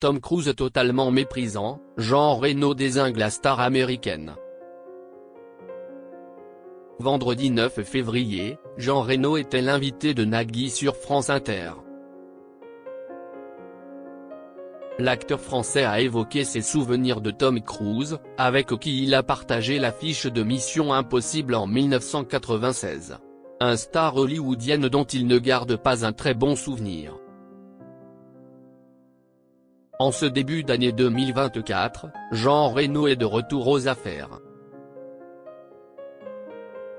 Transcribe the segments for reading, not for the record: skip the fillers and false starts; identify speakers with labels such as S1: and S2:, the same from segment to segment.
S1: Tom Cruise totalement méprisant, Jean Reno dézingue la star américaine. Vendredi 9 février, Jean Reno était l'invité de Nagui sur France Inter. L'acteur français a évoqué ses souvenirs de Tom Cruise, avec qui il a partagé l'affiche de Mission Impossible en 1996. Un star hollywoodienne dont il ne garde pas un très bon souvenir. En ce début d'année 2024, Jean Reno est de retour aux affaires.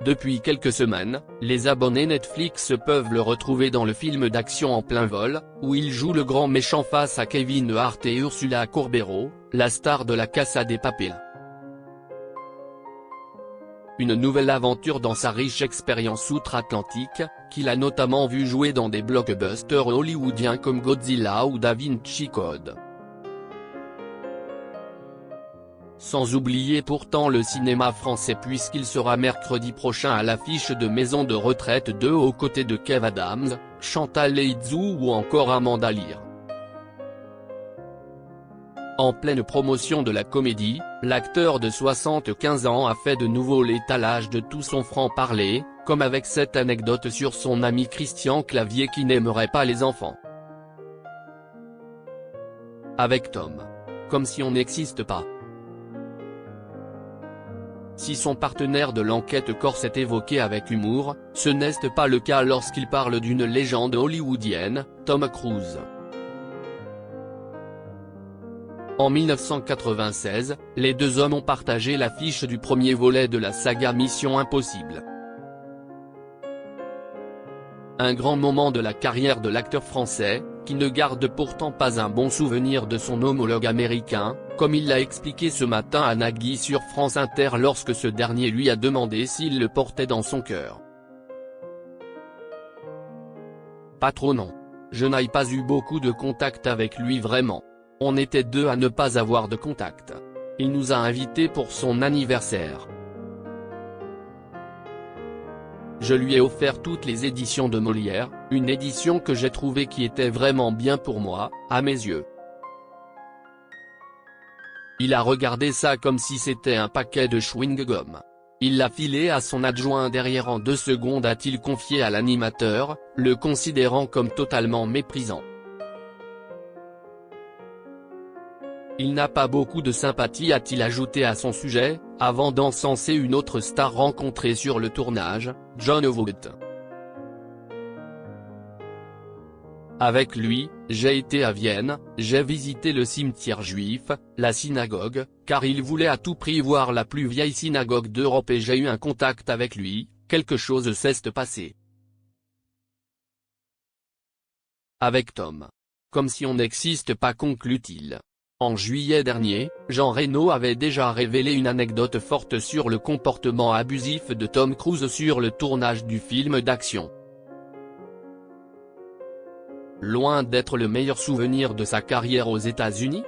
S1: Depuis quelques semaines, les abonnés Netflix peuvent le retrouver dans le film d'action En plein vol, où il joue le grand méchant face à Kevin Hart et Ursula Corbero, la star de La Casa de Papel. Une nouvelle aventure dans sa riche expérience outre-Atlantique, qu'il a notamment vu jouer dans des blockbusters hollywoodiens comme Godzilla ou Da Vinci Code. Sans oublier pourtant le cinéma français puisqu'il sera mercredi prochain à l'affiche de Maison de retraite 2 aux côtés de Kev Adams, Chantal Laizou ou encore Amanda Lear. En pleine promotion de la comédie, l'acteur de 75 ans a fait de nouveau l'étalage de tout son franc-parler, comme avec cette anecdote sur son ami Christian Clavier qui n'aimerait pas les enfants. Avec Tom. Comme si on n'existe pas. Si son partenaire de l'enquête corse est évoqué avec humour, ce n'est pas le cas lorsqu'il parle d'une légende hollywoodienne, Tom Cruise. En 1996, les deux hommes ont partagé l'affiche du premier volet de la saga Mission Impossible. Un grand moment de la carrière de l'acteur français, qui ne garde pourtant pas un bon souvenir de son homologue américain, comme il l'a expliqué ce matin à Nagui sur France Inter lorsque ce dernier lui a demandé s'il le portait dans son cœur. Pas trop non. Je n'ai pas eu beaucoup de contact avec lui vraiment. On était deux à ne pas avoir de contact. Il nous a invités pour son anniversaire. Je lui ai offert toutes les éditions de Molière, une édition que j'ai trouvée qui était vraiment bien pour moi, à mes yeux. Il a regardé ça comme si c'était un paquet de chewing-gum. Il l'a filé à son adjoint derrière en 2 secondes, a-t-il confié à l'animateur, le considérant comme totalement méprisant. Il n'a pas beaucoup de sympathie, a-t-il ajouté à son sujet, avant d'encenser une autre star rencontrée sur le tournage, Jon Voight. Avec lui, j'ai été à Vienne, j'ai visité le cimetière juif, la synagogue, car il voulait à tout prix voir la plus vieille synagogue d'Europe et j'ai eu un contact avec lui, quelque chose s'est passé. Avec Tom. Comme si on n'existe pas, conclut-il. En juillet dernier, Jean Reno avait déjà révélé une anecdote forte sur le comportement abusif de Tom Cruise sur le tournage du film d'action. Loin d'être le meilleur souvenir de sa carrière aux États-Unis,